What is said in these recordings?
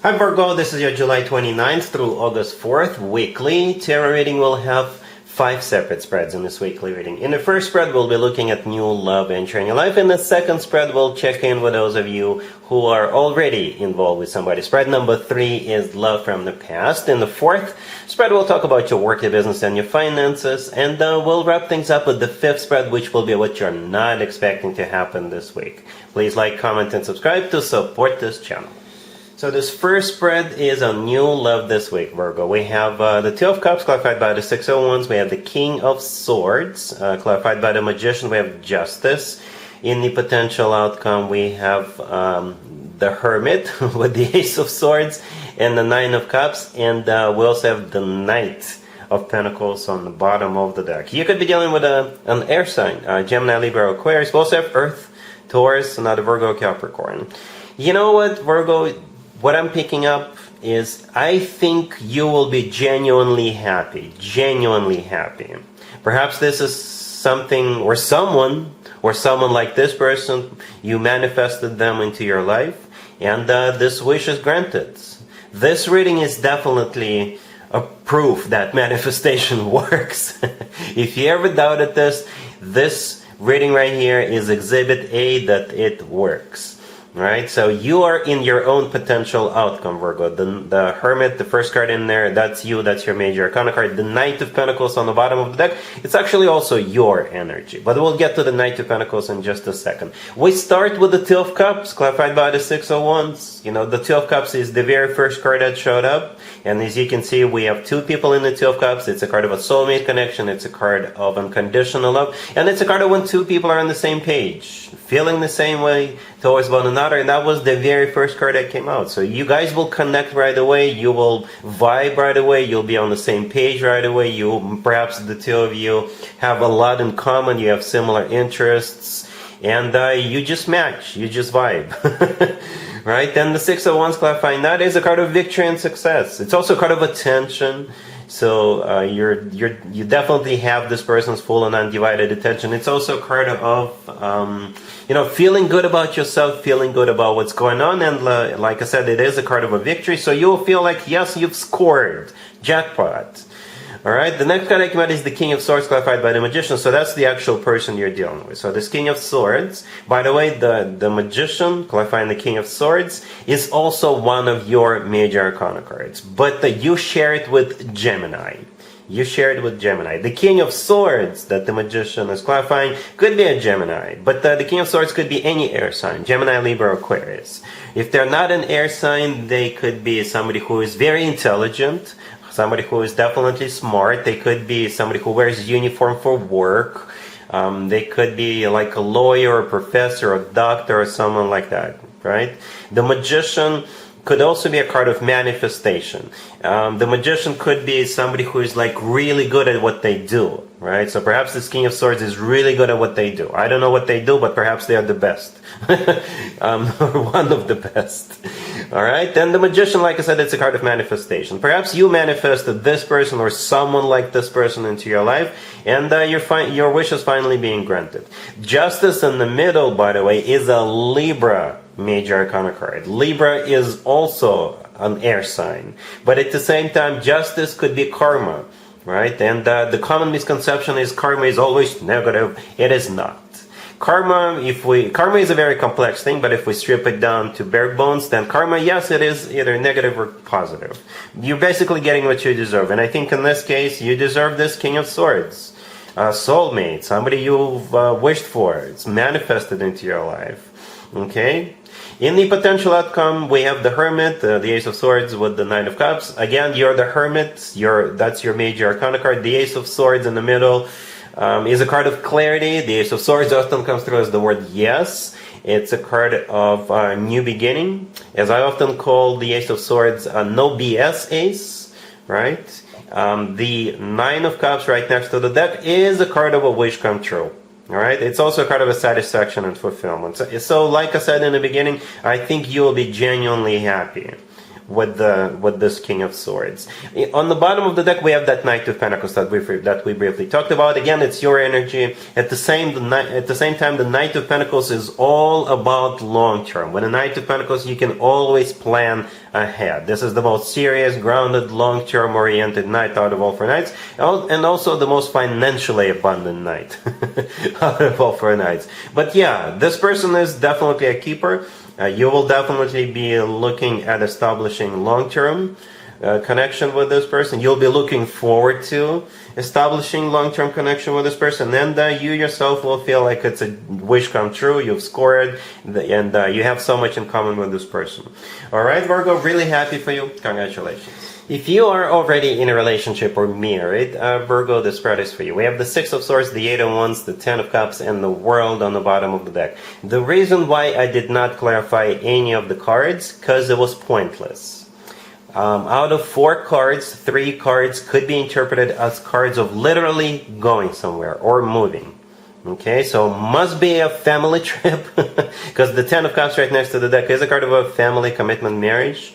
Hi Virgo, this is your July 29th through August 4th weekly tarot reading. We'll have 5 separate spreads in this weekly reading. In the first spread, we'll be looking at new love entering your life. In the second spread, we'll check in with those of you who are already involved with somebody. Spread number 3 is love from the past. In the fourth spread, we'll talk about your work, your business, and your finances. And we'll wrap things up with the fifth spread, which will be what you're not expecting to happen this week. Please like, comment, and subscribe to support this channel. So this first spread is on new love this week, Virgo. We have the Two of Cups clarified by the Six of Wands. We have the King of Swords clarified by the Magician. We have Justice. In the potential outcome, we have the Hermit with the Ace of Swords and the Nine of Cups. And we also have the Knight of Pentacles on the bottom of the deck. You could be dealing with an air sign, Gemini, Libra, Aquarius. We also have Earth, Taurus, another Virgo, Capricorn. You know what, Virgo? What I'm picking up is I think you will be genuinely happy. Genuinely happy. Perhaps this is something or someone like this person, you manifested them into your life and this wish is granted. This reading is definitely a proof that manifestation works. If you ever doubted this reading right here is exhibit A that it works. Right, so you are in your own potential outcome, Virgo. The Hermit, the first card in there, that's you, that's your major arcana card. The Knight of Pentacles on the bottom of the deck, it's actually also your energy. But we'll get to the Knight of Pentacles in just a second. We start with the Two of Cups, clarified by the Six of Wands. You know, the Two of Cups is the very first card that showed up. And as you can see, we have 2 people in the Two of Cups. It's a card of a soulmate connection. It's a card of unconditional love. And it's a card of when 2 people are on the same page, feeling the same way towards one another. And that was the very first card that came out. So you guys will connect right away. You will vibe right away. You'll be on the same page right away. Perhaps the 2 of you have a lot in common. You have similar interests. And you just match. You just vibe. Right? Then the Six of Wands clarifying that is a card of victory and success. It's also a card of attention. So you definitely have this person's full and undivided attention. It's also a card of feeling good about yourself, feeling good about what's going on. And like I said, it is a card of a victory. So you'll feel like, yes, you've scored. Jackpot. Alright, the next card I came out is the King of Swords clarified by the Magician. So that's the actual person you're dealing with. So this King of Swords, by the way, the Magician clarifying the King of Swords is also one of your major arcana cards. But you share it with Gemini. You share it with Gemini. The King of Swords that the Magician is clarifying could be a Gemini. But the King of Swords could be any air sign. Gemini, Libra, Aquarius. If they're not an air sign, they could be somebody who is very intelligent. Somebody who is definitely smart. They could be somebody who wears uniform for work. They could be like a lawyer, a professor, a doctor, or someone like that, right? The Magician could also be a card of manifestation. The Magician could be somebody who is like really good at what they do, right? So perhaps this King of Swords is really good at what they do. I don't know what they do, but perhaps they are the best. Or one of the best. Alright, then the Magician, like I said, it's a card of manifestation. Perhaps you manifested this person or someone like this person into your life, and your wish is finally being granted. Justice in the middle, by the way, is a Libra major arcana card. Libra is also an air sign. But at the same time, justice could be karma, right? And the common misconception is karma is always negative. It is not. Karma is a very complex thing, but if we strip it down to bare bones, then karma, yes, it is either negative or positive. You're basically getting what you deserve. And I think in this case, you deserve this King of Swords. Soulmate, somebody you've wished for. It's manifested into your life. Okay? In the potential outcome, we have the Hermit, the Ace of Swords with the Nine of Cups. Again, you're the Hermit. That's your major arcana card. The Ace of Swords in the middle is a card of clarity. The Ace of Swords often comes through as the word yes. It's a card of new beginning. As I often call the Ace of Swords a no BS ace, right? The Nine of Cups right next to the deck is a card of a wish come true. Alright, it's also a card of a satisfaction and fulfillment. So like I said in the beginning, I think you will be genuinely happy with this King of Swords. On the bottom of the deck, we have that Knight of Pentacles that we briefly talked about. Again, it's your energy. At the same time, the Knight of Pentacles is all about long term. With a Knight of Pentacles, you can always plan ahead. This is the most serious, grounded, long term oriented knight out of all four knights, and also the most financially abundant knight out of all four knights. But yeah, this person is definitely a keeper. You will definitely be looking at establishing long-term connection with this person. You'll be looking forward to establishing long-term connection with this person, and you yourself will feel like it's a wish come true. You've scored, and you have so much in common with this person. All right, Virgo, really happy for you. Congratulations. If you are already in a relationship or married, Virgo, this spread is for you. We have the Six of Swords, the Eight of Wands, the Ten of Cups, and the World on the bottom of the deck. The reason why I did not clarify any of the cards, because it was pointless. Out of 4 cards, 3 cards could be interpreted as cards of literally going somewhere or moving. Okay, so must be a family trip, because the Ten of Cups right next to the deck is a card of a family commitment, marriage.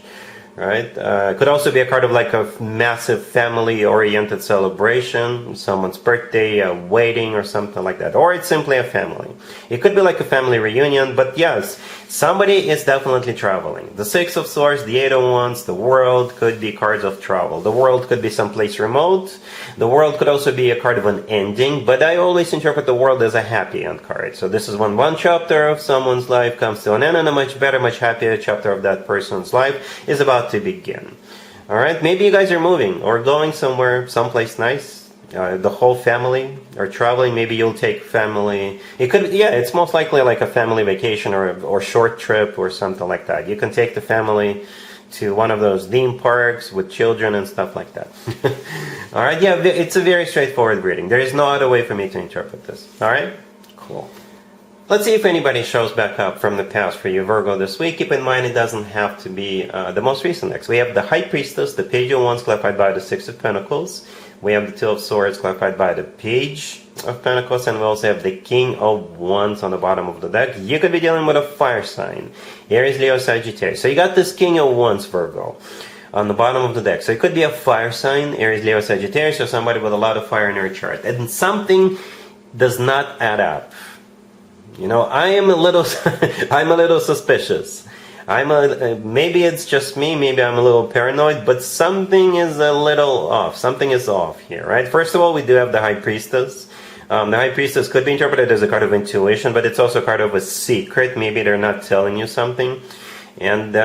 Right? Could also be a card of like a massive family-oriented celebration, someone's birthday, a wedding, or something like that. Or it's simply a family. It could be like a family reunion, but yes, somebody is definitely traveling. The Six of Swords, the Eight of Wands, the World could be cards of travel. The World could be someplace remote. The World could also be a card of an ending, but I always interpret the World as a happy end card. So this is when one chapter of someone's life comes to an end, and a much better, much happier chapter of that person's life is about to begin. All right, maybe you guys are moving or going somewhere, someplace nice. The whole family are traveling. Maybe you'll take family. It could, yeah, it's most likely like a family vacation or short trip or something like that. You can take the family to one of those theme parks with children and stuff like that. All right, yeah, it's a very straightforward reading. There is no other way for me to interpret this. All right, cool. Let's see if anybody shows back up from the past for you, Virgo, this week. Keep in mind, it doesn't have to be the most recent decks. We have the High Priestess, the Page of Wands, clarified by the Six of Pentacles. We have the Two of Swords, clarified by the Page of Pentacles. And we also have the King of Wands on the bottom of the deck. You could be dealing with a fire sign, Aries, Leo, Sagittarius. So you got this King of Wands, Virgo, on the bottom of the deck. So it could be a fire sign, Aries, Leo, Sagittarius, or somebody with a lot of fire in their chart. And something does not add up. You know, I am a little, I'm a little suspicious. Maybe it's just me, maybe I'm a little paranoid, but something is a little off. Something is off here, right? First of all, we do have the High Priestess. The High Priestess could be interpreted as a card of intuition, but it's also a card of a secret. Maybe they're not telling you something. And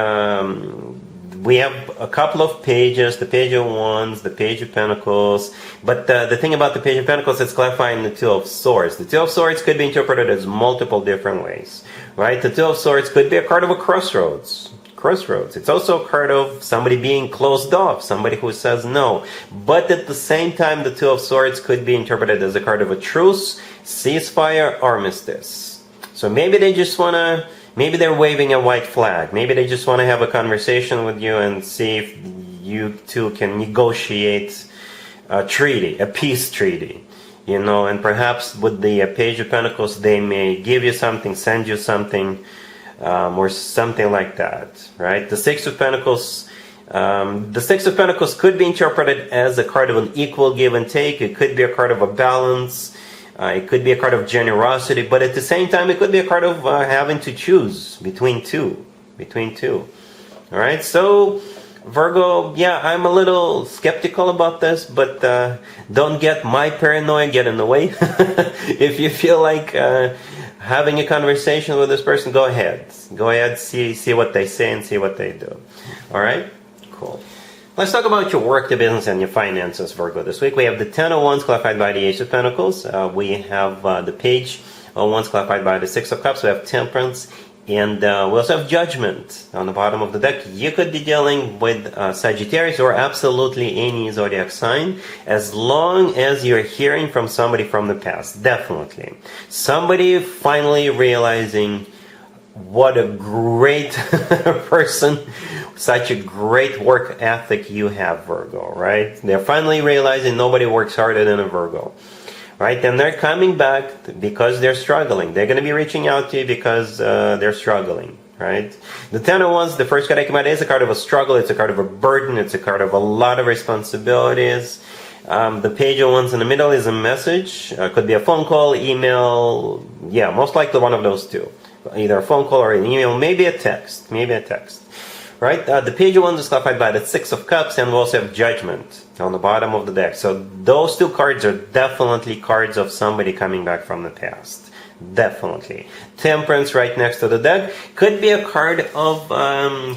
we have a couple of pages, the Page of Wands, the Page of Pentacles. But the thing about the Page of Pentacles, it's clarifying the Two of Swords. The Two of Swords could be interpreted as multiple different ways, right? The Two of Swords could be a card of a crossroads. It's also a card of somebody being closed off, somebody who says no. But at the same time, the Two of Swords could be interpreted as a card of a truce, ceasefire, armistice. So maybe they just want to... Maybe they're waving a white flag. Maybe they just want to have a conversation with you and see if you two can negotiate a treaty, a peace treaty. You know, and perhaps with the Page of Pentacles, they may give you something, send you something, or something like that, right? The Six of Pentacles, could be interpreted as a card of an equal give and take. It could be a card of a balance. It could be a card of generosity, but at the same time, it could be a card of having to choose between two. All right, so Virgo, yeah, I'm a little skeptical about this, but don't get my paranoia get in the way. If you feel like having a conversation with this person, go ahead, see what they say and see what they do. All right, cool. Let's talk about your work, the business, and your finances, Virgo, this week. We have the Ten of Wands, clarified by the Ace of Pentacles. We have the Page of Wands, clarified by the Six of Cups. We have Temperance. And we also have Judgment on the bottom of the deck. You could be dealing with Sagittarius or absolutely any zodiac sign, as long as you're hearing from somebody from the past. Definitely. Somebody finally realizing what a great person, such a great work ethic you have, Virgo, right? They're finally realizing nobody works harder than a Virgo, right? And they're coming back because they're struggling. They're going to be reaching out to you because they're struggling. right? The Ten of Wands, the first card I came out, is a card of a struggle. It's a card of a burden. It's a card of a lot of responsibilities. The Page of Wands in the middle is a message. Could be a phone call, email. Yeah, most likely one of those two. Either a phone call or an email, maybe a text. Right? The Page of Wands is clarified by the Six of Cups, and we also have Judgment on the bottom of the deck. So those two cards are definitely cards of somebody coming back from the past. Definitely. Temperance right next to the deck could be a card of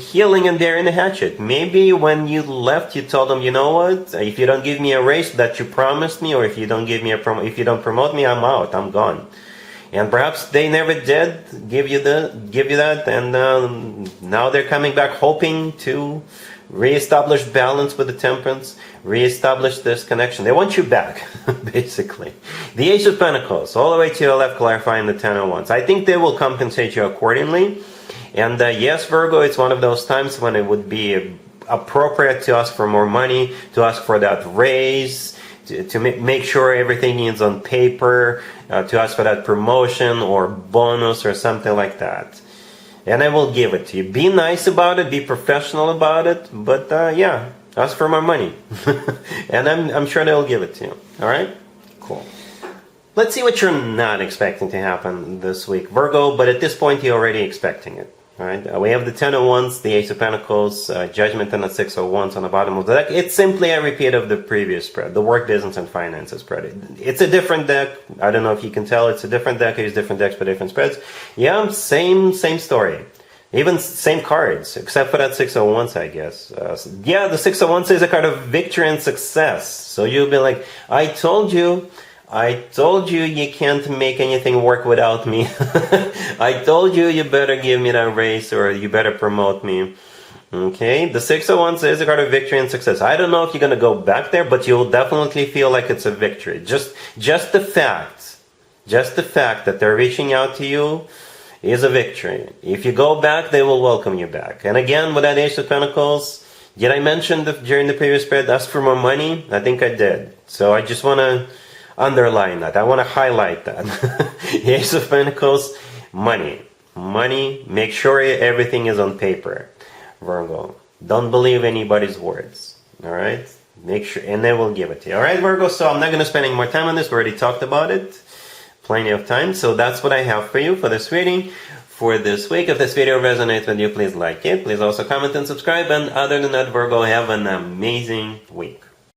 healing and burying the hatchet. Maybe when you left, you told them, you know what? If you don't give me a raise that you promised me, or if you don't give me if you don't promote me, I'm out. I'm gone. And perhaps they never did give you that, and now they're coming back hoping to reestablish balance with the Temperance, reestablish this connection. They want you back, basically. The Ace of Pentacles, all the way to your left, clarifying the Ten of Wands. I think they will compensate you accordingly. And yes, Virgo, it's one of those times when it would be appropriate to ask for more money, to ask for that raise, to make sure everything is on paper, to ask for that promotion or bonus or something like that. And I will give it to you. Be nice about it, be professional about it, but yeah, ask for more money. And I'm sure they'll give it to you. All right? Cool. Let's see what you're not expecting to happen this week, Virgo, but at this point you're already expecting it. All right? We have the Ten of Wands, the Ace of Pentacles, Judgment, and the Six of Wands on the bottom of the deck. It's simply a repeat of the previous spread, the work, business, and finances spread. It's a different deck. I don't know if you can tell. It's a different deck. I use different decks for different spreads. Yeah, same story. Even same cards, except for that Six of Wands, I guess. Yeah, the Six of Wands is a card of victory and success. So you'll be like, I told you you can't make anything work without me. I told you better give me that raise, or you better promote me. Okay, the Six of Wands is a card of victory and success. I don't know if you're going to go back there, but you'll definitely feel like it's a victory. Just the fact that they're reaching out to you is a victory. If you go back, they will welcome you back. And again, with that Ace of Pentacles, did I mention during the previous spread, ask for more money? I think I did. So I just want to underline that. I want to highlight that. The Ace of Pentacles, money. Make sure everything is on paper, Virgo. Don't believe anybody's words. All right? Make sure, and they will give it to you. All right, Virgo? So I'm not going to spend any more time on this. We already talked about it. Plenty of time. So that's what I have for you for this reading for this week. If this video resonates with you, please like it. Please also comment and subscribe. And other than that, Virgo, have an amazing week.